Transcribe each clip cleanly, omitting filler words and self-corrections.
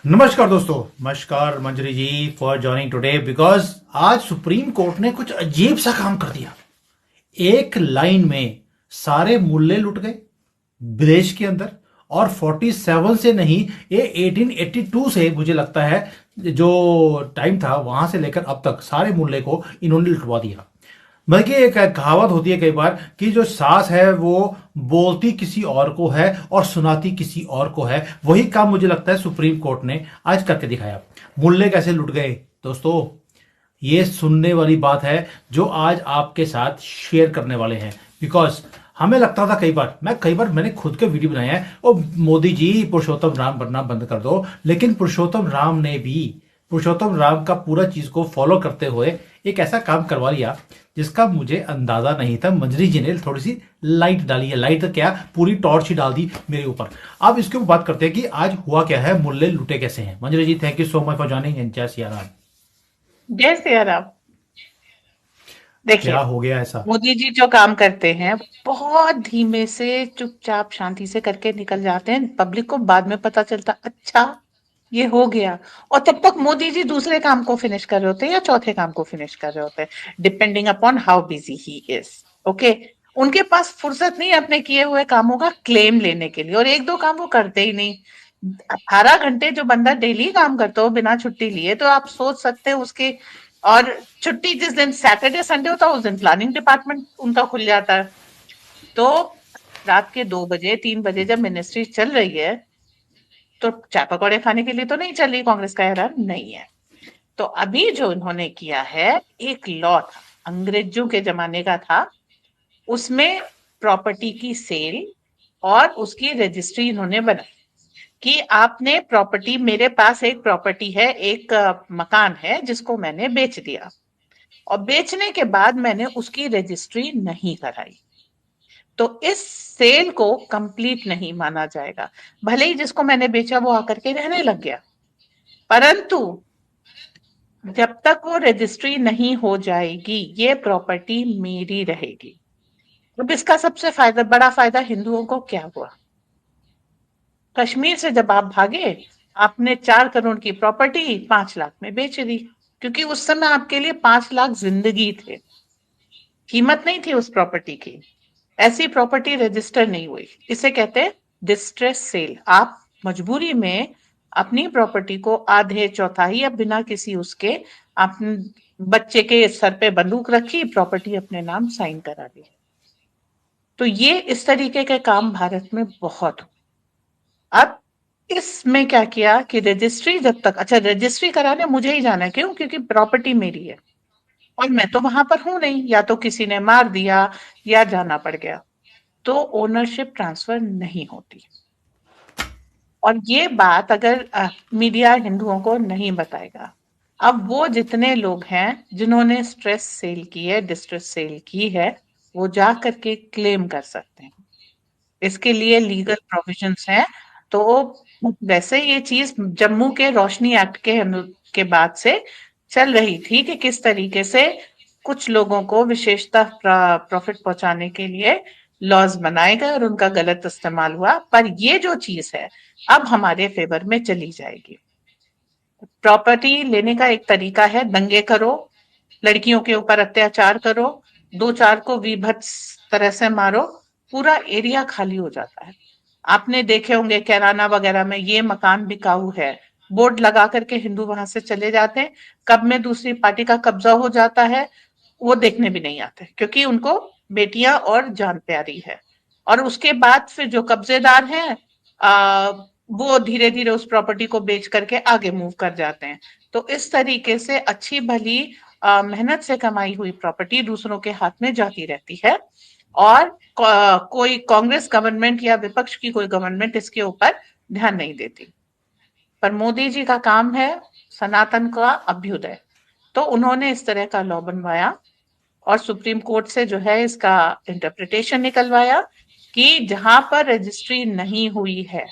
नमस्कार दोस्तों। नमस्कार मंजरी जी फॉर ज्वाइनिंग टुडे बिकॉज आज सुप्रीम कोर्ट ने कुछ अजीब सा काम कर दिया। एक लाइन में सारे मूल्य लुट गए विदेश के अंदर। और 47 से नहीं, ये 1882 से मुझे लगता है जो टाइम था वहां से लेकर अब तक सारे मूल्य को इन्होंने लुटवा दिया। बल्कि एक कहावत होती है कई बार कि जो सास है वो बोलती किसी और को है और सुनाती किसी और को है। वही काम मुझे लगता है सुप्रीम कोर्ट ने आज करके दिखाया। मूल्य कैसे लुट गए दोस्तों, ये सुनने वाली बात है जो आज आपके साथ शेयर करने वाले हैं। बिकॉज हमें लगता था कई बार मैंने खुद के वीडियो बनाए हैं, ओ मोदी जी पुरुषोत्तम राम बनना बंद कर दो। लेकिन पुरुषोत्तम राम का पूरा चीज को फॉलो करते हुए एक ऐसा काम करवा लिया जिसका मुझे अंदाजा नहीं था। मंजरी जी ने थोड़ी सी लाइट डाली है, लाइट तो क्या, पूरी टॉर्च ही डाल दी मेरे ऊपर। अब इसके ऊपर बात करते हैं कि आज हुआ क्या है, मूल्य लुटे कैसे हैं। Manjari ji thank you so much for joining and जय सिया राम। जय सिया राम। क्या देखिए, हो गया ऐसा? मोदी जी जो काम करते हैं बहुत धीमे से चुपचाप शांति से करके निकल जाते हैं। पब्लिक को बाद में पता चलता, अच्छा ये हो गया। और तब तक मोदी जी दूसरे काम को फिनिश कर रहे होते हैं या चौथे काम को फिनिश कर रहे होते हैं, depending upon how busy he is. Okay, उनके पास फुर्सत नहीं है अपने किए हुए कामों का क्लेम लेने के लिए, और एक दो काम वो करते ही नहीं। 18 घंटे जो बंदा डेली काम करता हो बिना छुट्टी लिए, तो आप सोच सकते हैं उसके। और छुट्टी जिस दिन सैटरडे संडे होता है उस दिन प्लानिंग डिपार्टमेंट उनका खुल जाता है। तो रात के 2 बजे 3 बजे जब मिनिस्ट्री चल रही है, तो चाय पकौड़े खाने के लिए तो नहीं चल रही, कांग्रेस का ऐलान नहीं है। तो अभी जो इन्होंने किया है, एक लॉ था, अंग्रेजों के जमाने का था। उसमें प्रॉपर्टी की सेल और उसकी रजिस्ट्री इन्होंने बनाई कि आपने प्रॉपर्टी, मेरे पास एक प्रॉपर्टी है, एक मकान है जिसको मैंने बेच दिया, और बेचने के बाद मैंने उसकी रजिस्ट्री नहीं कराई, तो इस सेल को कंप्लीट नहीं माना जाएगा। भले ही जिसको मैंने बेचा वो आकर के रहने लग गया, परंतु जब तक वो रजिस्ट्री नहीं हो जाएगी ये प्रॉपर्टी मेरी रहेगी। अब इसका सबसे बड़ा फायदा हिंदुओं को क्या हुआ? कश्मीर से जब आप भागे, आपने 4 करोड़ की प्रॉपर्टी 5 लाख में बेच दी, क्योंकि उस समय आपके लिए 5 लाख जिंदगी थे, कीमत नहीं थी उस प्रॉपर्टी की। ऐसी प्रॉपर्टी रजिस्टर नहीं हुई, इसे कहते हैं डिस्ट्रेस सेल। आप मजबूरी में अपनी प्रॉपर्टी को आधे चौथाई या बिना किसी उसके, अपने बच्चे के सर पे बंदूक रखी, प्रॉपर्टी अपने नाम साइन करा दी। तो ये इस तरीके के काम भारत में बहुत हो। अब इसमें क्या किया कि रजिस्ट्री जब तक, अच्छा रजिस्ट्री कराने मुझे ही जाना है, क्यों? क्योंकि प्रॉपर्टी मेरी है और मैं तो वहां पर हूं नहीं, या तो किसी ने मार दिया या जाना पड़ गया, तो ओनरशिप ट्रांसफर नहीं होती। और ये बात अगर मीडिया हिंदुओं को नहीं बताएगा, अब वो जितने लोग हैं जिन्होंने स्ट्रेस सेल की है, डिस्ट्रेस सेल की है, वो जा करके क्लेम कर सकते हैं। इसके लिए लीगल प्रोविजंस हैं। तो वैसे ये चीज जम्मू के रोशनी एक्ट के बाद से चल रही थी कि किस तरीके से कुछ लोगों को विशेषता प्रॉफिट पहुंचाने के लिए लॉज बनाए गए और उनका गलत इस्तेमाल हुआ, पर ये जो चीज है अब हमारे फेवर में चली जाएगी। प्रॉपर्टी लेने का एक तरीका है, दंगे करो, लड़कियों के ऊपर अत्याचार करो, दो चार को विभत्स तरह से मारो, पूरा एरिया खाली हो जाता है। आपने देखे होंगे कैराना वगैरह में ये मकान बिकाऊ है, बोर्ड लगा करके हिंदू वहां से चले जाते हैं। कब में दूसरी पार्टी का कब्जा हो जाता है वो देखने भी नहीं आते, क्योंकि उनको बेटियां और जान प्यारी है। और उसके बाद फिर जो कब्जेदार हैं, आ, वो धीरे धीरे उस प्रॉपर्टी को बेच करके आगे मूव कर जाते हैं। तो इस तरीके से अच्छी भली मेहनत से कमाई हुई प्रॉपर्टी दूसरों के हाथ में जाती रहती है। और कोई कांग्रेस गवर्नमेंट या विपक्ष की कोई गवर्नमेंट इसके ऊपर ध्यान नहीं देती। पर मोदी जी का काम है सनातन का अभ्युदय, तो उन्होंने इस तरह का लॉ बनवाया और सुप्रीम कोर्ट से जो है इसका इंटरप्रिटेशन निकलवाया कि जहां पर रजिस्ट्री नहीं हुई है,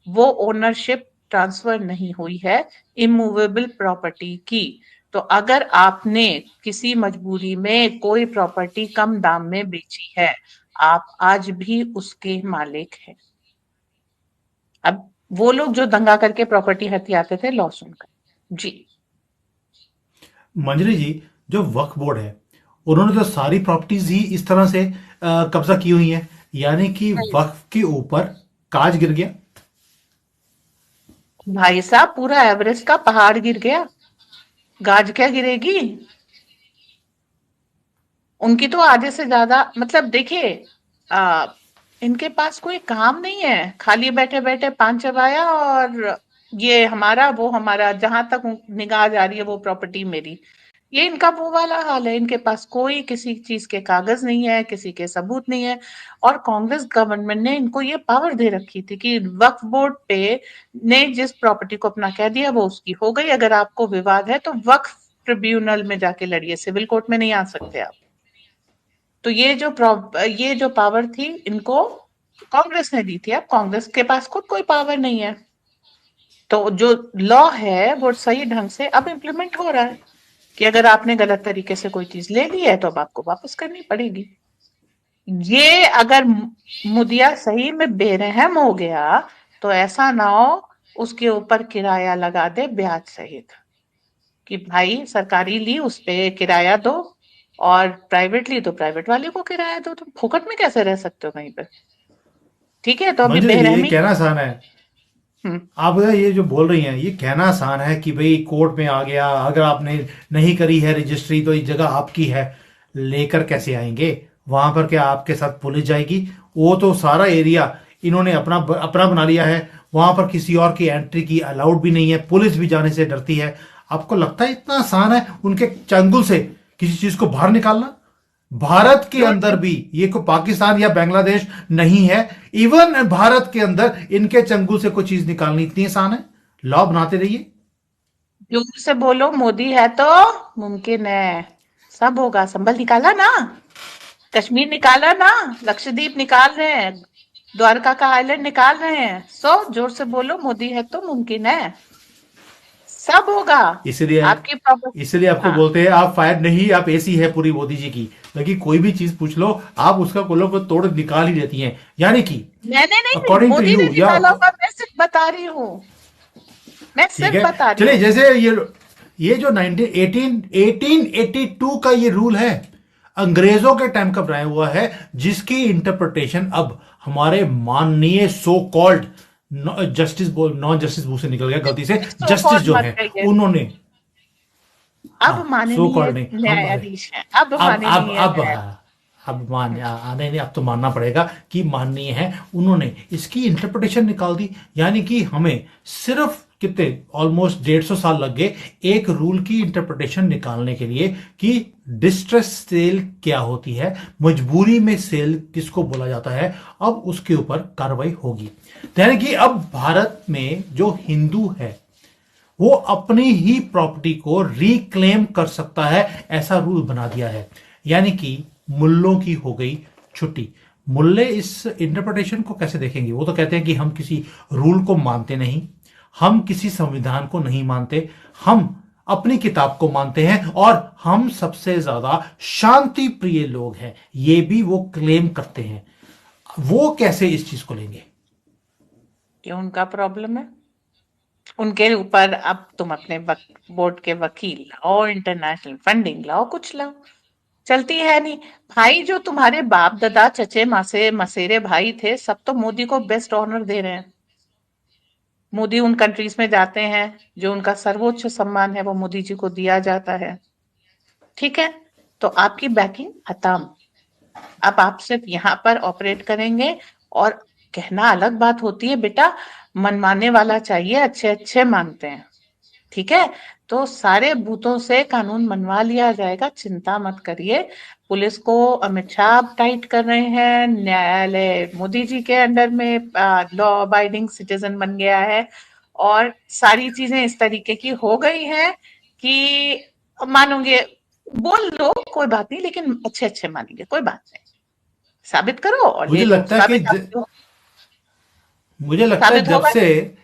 वो ओनरशिप ट्रांसफर नहीं हुई है इमूवेबल प्रॉपर्टी की, तो अगर आपने किसी मजबूरी में कोई प्रॉपर्टी कम दाम में बेची है, आप आज भी उसके मालिक हैं। अब वो लोग जो दंगा करके प्रॉपर्टी हथियाते थे लॉ सुनकर। जी। मंजरी जी, जो वक्फ बोर्ड है, उन्होंने तो सारी प्रॉपर्टीज ही इस तरह से कब्जा की हुई है, यानी कि वक्फ के ऊपर काज गिर गया। भाई साहब, पूरा एवरेस्ट का पहाड़ गिर गया, गाज क्या गिरेगी। उनकी तो आधे से ज्यादा, मतलब देखिए, आ, इनके पास कोई काम नहीं है, खाली बैठे बैठे पान चबाया और ये हमारा वो हमारा, जहां तक निगाह जा रही है वो प्रॉपर्टी मेरी। ये इनका वो वाला हाल है, इनके पास कोई किसी चीज के कागज नहीं है, किसी के सबूत नहीं है। और कांग्रेस गवर्नमेंट ने इनको ये पावर दे रखी थी कि वक्फ बोर्ड पे ने जिस प्रॉपर्टी को अपना कह दिया वो उसकी हो गई। अगर आपको विवाद है तो वक्फ ट्रिब्यूनल में जाके लड़िए, सिविल कोर्ट में नहीं आ सकते आप। तो ये जो पावर थी इनको कांग्रेस ने दी थी। अब कांग्रेस के पास खुद कोई पावर नहीं है, तो जो लॉ है वो सही ढंग से अब इम्प्लीमेंट हो रहा है कि अगर आपने गलत तरीके से कोई चीज ले ली है तो अब आपको वापस करनी पड़ेगी। ये अगर मुदिया सही में बेरहम हो गया तो ऐसा ना हो उसके ऊपर किराया लगा दे ब्याज सहित, कि भाई सरकारी ली उस पे किराया दो, और प्राइवेट ली तो प्राइवेट वाले को किराया दो। तुम फुकट में कैसे रह सकते हो कहीं पे। ठीक है, तो अभी मंजरी जी, ये बेरहमी। कहना आसान है। हम्म। आप ये जो बोल रही हैं, ये कहना आसान है कि भाई कोर्ट में आ गया, अगर आपने नहीं करी है रजिस्ट्री तो ये जगह आपकी है, लेकर कैसे आएंगे वहां पर? क्या आपके साथ पुलिस जाएगी? वो तो सारा एरिया इन्होंने अपना अपना बना लिया है, वहां पर किसी और की एंट्री की अलाउड भी नहीं है, पुलिस भी जाने से डरती है। आपको लगता है इतना आसान है उनके चंगुल से किसी चीज को बाहर निकालना? भारत के अंदर भी, ये कोई पाकिस्तान या बांग्लादेश नहीं है, इवन भारत के अंदर इनके चंगुल से कोई चीज निकालनी इतनी आसान है। लॉ बनाते रहिए। जोर से बोलो, मोदी है तो मुमकिन है, सब होगा। संभल निकाला ना, कश्मीर निकाला ना, लक्षद्वीप निकाल रहे हैं, द्वारका का आइलैंड निकाल रहे हैं। सो जोर से बोलो, मोदी है तो मुमकिन है, सब होगा। इसलिए आपकी प्रॉपर्टी। इसलिए आपको हाँ। बोलते हैं आप फायर नहीं, आप एसी है पूरी मोदी जी की। लेकिन कोई भी चीज पूछ लो, आप उसका कोलों को तोड़ निकाल ही देती हैं, यानी कि मैंने नहीं, अकॉर्डिंग टू मोदी ने यू या निकाला होगा, मैं सिर्फ बता रही हूँ, मैं ठीक सिर्फ है। बता रही चलिए, हूँ। जैसे ये जो 1882 का ये रूल है, अंग्रेजों के टाइम का बनाया हुआ है, जिसकी इंटरप्रिटेशन अब हमारे माननीय सो कॉल्ड जस्टिस बोल नॉन जस्टिस मुंह से निकल गया गलती से, सो जस्टिस कॉल्ड जो मत है कहिए, उन्होंने, अब हाँ सो माननीय कॉल्ड नहीं, हम न्यायाधीश हैं, अब अब माननीय अब न्यायाधीश। हाँ, अब मान नहीं नहीं, अब तो मानना पड़ेगा कि माननीय है। उन्होंने इसकी इंटरप्रिटेशन निकाल दी, यानी कि हमें सिर्फ कितने ऑलमोस्ट 150 साल लग गए एक रूल की इंटरप्रिटेशन निकालने के लिए कि डिस्ट्रेस सेल क्या होती है, मजबूरी में सेल किसको बोला जाता है। अब उसके ऊपर कार्रवाई होगी, तो यानी कि अब भारत में जो हिंदू है वो अपनी ही प्रॉपर्टी को रिक्लेम कर सकता है, ऐसा रूल बना दिया है। यानी कि मुल्लों की हो गई छुट्टी। मुल्ले इस इंटरप्रिटेशन को कैसे देखेंगे? वो तो कहते हैं कि हम किसी रूल को मानते नहीं, हम किसी संविधान को नहीं मानते, हम अपनी किताब को मानते हैं और हम सबसे ज्यादा शांति प्रिय लोग हैं, ये भी वो क्लेम करते हैं। वो कैसे इस चीज को लेंगे? क्यों उनका प्रॉब्लम है? उनके ऊपर अब तुम अपने बोर्ड के वकील लाओ, इंटरनेशनल फंडिंग लाओ, कुछ लाओ, चलती है नहीं। भाई, जो तुम्हारे बाप दादा चचे मासे मसेरे भाई थे, सब तो मोदी को बेस्ट ऑनर दे रहे हैं। मोदी उन कंट्रीज में जाते हैं, जो उनका सर्वोच्च सम्मान है वो मोदी जी को दिया जाता है। ठीक है, तो आपकी बैकिंग खत्म। अब आप सिर्फ यहाँ पर ऑपरेट करेंगे। और कहना अलग बात होती है बेटा, मनमाने वाला चाहिए, अच्छे अच्छे मानते हैं। ठीक है, तो सारे बूथों से कानून मनवा लिया जाएगा, चिंता मत करिए। पुलिस को अमित शाह टाइट कर रहे हैं, न्यायालय मोदी जी के अंडर में लॉ अबाइडिंग सिटीजन बन गया है, और सारी चीजें इस तरीके की हो गई हैं कि मानोगे, बोल लो कोई बात नहीं, लेकिन अच्छे अच्छे मानेंगे, कोई बात नहीं। साबित करो और ले मुझे लो, लगता है कि मुझे लगता है साबित जब होगा। से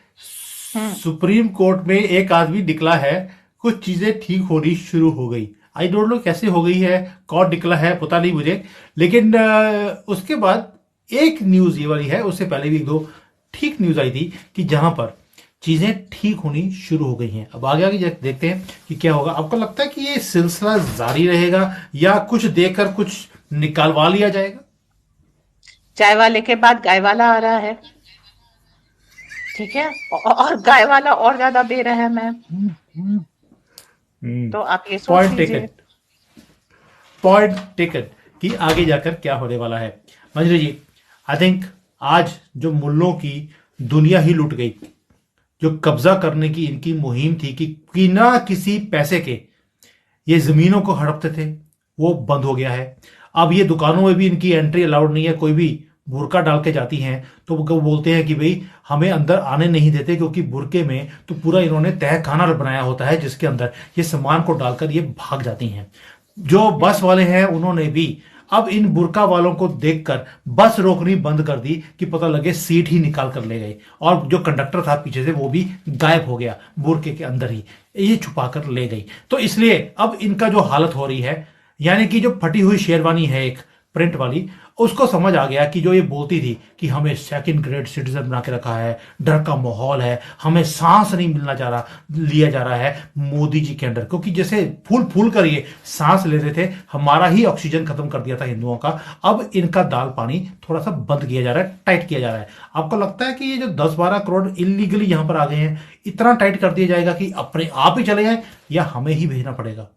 हम्म। सुप्रीम कोर्ट में एक आदमी निकला है, कुछ चीजें ठीक होनी शुरू हो गई। आई डोंट नो कैसे हो गई है, कौन निकला है पता नहीं मुझे, लेकिन उसके बाद एक न्यूज ये वाली है, उससे पहले भी एक दो ठीक न्यूज आई थी कि जहां पर चीजें ठीक होनी शुरू हो गई हैं। अब आगे आगे देखते हैं कि क्या होगा। आपको लगता है कि ये सिलसिला जारी रहेगा या कुछ देकर कुछ निकालवा लिया जाएगा? चाय वाले के बाद गाय वाला आ रहा है, ठीक है, और गाय वाला और ज्यादा बेरहम है। तो आप ये सोच पॉइंट लीजिए। टेकन, पॉइंट टेकन कि आगे जाकर क्या होने वाला है। मंजरी जी, आई थिंक आज जो मुल्लों की दुनिया ही लुट गई, जो कब्जा करने की इनकी मुहिम थी कि बिना किसी पैसे के ये जमीनों को हड़पते थे, वो बंद हो गया है। अब ये दुकानों में भी इनकी एंट्री अलाउड नहीं है। कोई भी बुरका डाल के जाती हैं तो वो बोलते हैं कि भाई हमें अंदर आने नहीं देते, क्योंकि बुरके में तो पूरा इन्होंने तह खाना बनाया होता है जिसके अंदर ये सामान को डालकर ये भाग जाती हैं। जो बस वाले हैं उन्होंने भी अब इन बुरका वालों को देखकर बस रोकनी बंद कर दी कि पता लगे सीट ही निकाल कर ले गए, और जो कंडक्टर था पीछे से वो भी गायब हो गया बुरके के अंदर ही, ये छुपा कर ले गई। तो इसलिए अब इनका जो हालत हो रही है, यानी कि जो फटी हुई शेरवानी है एक प्रिंट वाली, उसको समझ आ गया कि जो ये बोलती थी कि हमें सेकंड ग्रेड सिटीजन बना के रखा है, डर का माहौल है, हमें सांस नहीं मिलना जा रहा लिया जा रहा है मोदी जी के अंडर, क्योंकि जैसे फूल फूल कर ये सांस ले रहे थे, हमारा ही ऑक्सीजन खत्म कर दिया था हिंदुओं का। अब इनका दाल पानी थोड़ा सा बंद किया जा रहा है, टाइट किया जा रहा है। आपको लगता है कि ये जो 10-12 करोड़ इलीगली यहां पर आ गए हैं, इतना टाइट कर दिया जाएगा कि अपने आप ही चले जाए, या हमें ही भेजना पड़ेगा?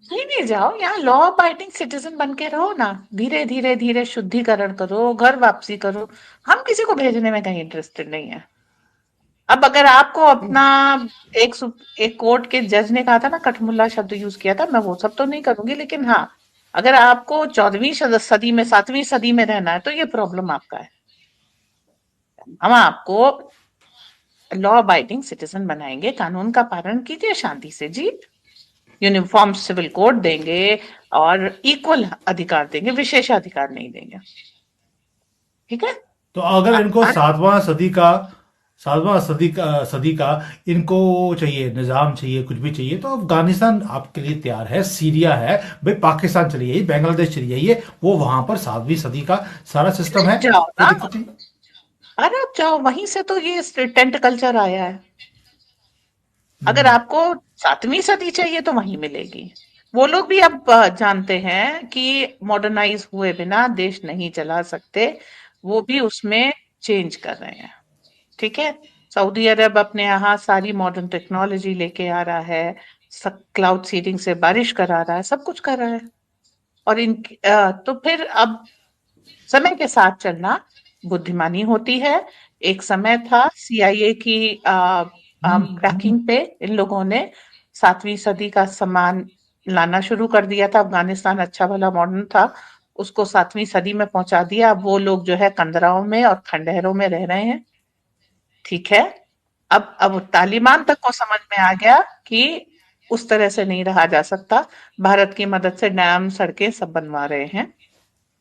नहीं जाओ, यहाँ लॉ अबाइडिंग सिटीजन बन के रहो ना, धीरे धीरे धीरे शुद्धिकरण करो, घर वापसी करो। हम किसी को भेजने में कहीं इंटरेस्टेड नहीं है। अब अगर आपको अपना एक कोर्ट के जज ने कहा था ना, कठमुल्ला शब्द यूज किया था, मैं वो सब तो नहीं करूंगी, लेकिन हाँ, अगर आपको 14वीं सदी में 7वीं सदी में रहना है तो ये प्रॉब्लम आपका है। हम आपको लॉ अबाइडिंग सिटीजन बनाएंगे, कानून का पालन कीजिए शांति से जी, यूनिफॉर्म सिविल कोड देंगे और इक्वल अधिकार देंगे, विशेषाधिकार नहीं देंगे, ठीक है। तो अगर इनको और सातवां सदी का इनको चाहिए, निजाम चाहिए, कुछ भी चाहिए, तो अफगानिस्तान आपके लिए तैयार है, सीरिया है, भाई पाकिस्तान चली जाइए, बांग्लादेश चली जाइए, वो वहां पर 7वीं सदी का सारा सिस्टम है, जाओ कोई ना, दिक्कत नहीं। अरे आप जाओ, वहीं से तो ये टेंट कल्चर आया है। अगर हम्म। आपको 7वीं सदी चाहिए तो वहीं मिलेगी। वो लोग भी अब जानते हैं कि मॉडर्नाइज हुए बिना देश नहीं चला सकते, वो भी उसमें चेंज कर रहे हैं, ठीक है। सऊदी अरब अपने यहाँ सारी मॉडर्न टेक्नोलॉजी लेके आ रहा है, क्लाउड सीडिंग से बारिश करा रहा है, सब कुछ कर रहा है। और तो फिर अब समय के साथ चलना बुद्धिमानी होती है। एक समय था सीआईए की ट्रैकिंग पे इन लोगों ने 7वीं सदी का सामान लाना शुरू कर दिया था। अफगानिस्तान अच्छा भला मॉडर्न था, उसको 7वीं सदी में पहुंचा दिया। अब वो लोग जो है कंदराओं में और खंडहरों में रह रहे हैं, ठीक है। अब तालिबान तक को समझ में आ गया कि उस तरह से नहीं रहा जा सकता। भारत की मदद से डैम, सड़कें सब बनवा रहे हैं।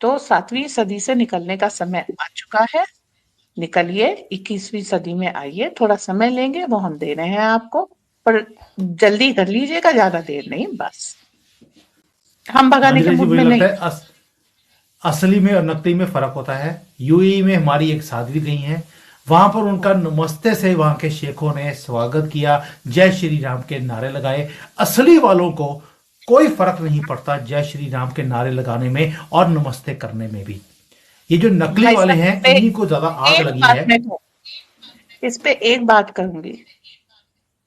तो 7वीं सदी से निकलने का समय आ चुका है। निकलिए, 21वीं सदी में आइए। थोड़ा समय लेंगे, वो हम दे रहे हैं आपको, पर जल्दी कर लीजिएगा, ज्यादा देर नहीं, बस। हम भगाने के मंजरी जी, मूड मुझे में लगता नहीं। है असली में और नकली में फर्क होता है। यूएई में हमारी एक साध्वी गई हैं, वहां पर उनका नमस्ते से वहां के शेखों ने स्वागत किया, जय श्री राम के नारे लगाए। असली वालों को कोई फर्क नहीं पड़ता जय श्री राम के नारे लगाने में और नमस्ते करने में भी। ये जो नकली भाई वाले साहब, हैं इन्हीं को ज्यादा आग एक लगी बात है। मैं कहूं, इस पे एक बात कहूंगी।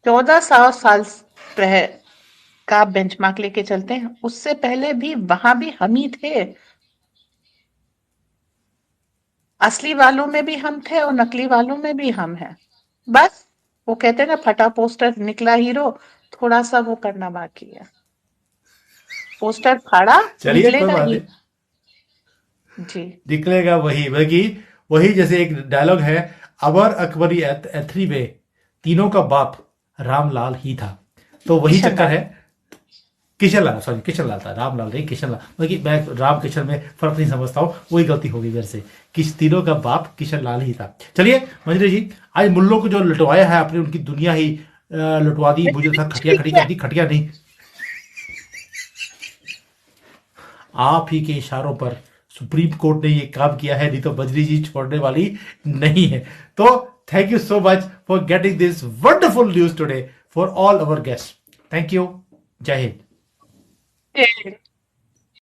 1400 साल का बेंचमार्क लेके चलते हैं, उससे पहले भी वहां भी हम ही थे। असली वालों में भी हम थे और नकली वालों में भी हम हैं। बस वो कहते हैं ना, फटा पोस्टर निकला हीरो, थोड़ा सा वो करना बाकी है। पोस्टर फाड़ा, चलिए, कोई निकलेगा बात ही। नहीं, जी। निकलेगा वही वही वही। जैसे एक डायलॉग है, अबर अकबरी एथरी में तीनों का बाप रामलाल ही था, तो वही किशन चक्कर लाल। है। किशन लाल, सॉरी, किशन लाल था, रामलाल नहीं, किशन लाल। मतलब मैं राम किशन में फर्क नहीं समझता हूँ, वही गलती होगी मेरे से। किस तीनों का बाप किशन लाल ही था। चलिए मंजरी जी, आज मुल्लों को जो लुटवाया है आपने, उनकी दुनिया ही लुटवा दी। मुझे था खटिया खड़ी कर दी, खटिया नहीं, आप ही के इशारों पर सुप्रीम कोर्ट ने ये काम किया है, नहीं तो बजरी जी छोड़ने वाली नहीं है। तो thank you so much for getting this wonderful news today for all our guest. Thank you. जय हिंद।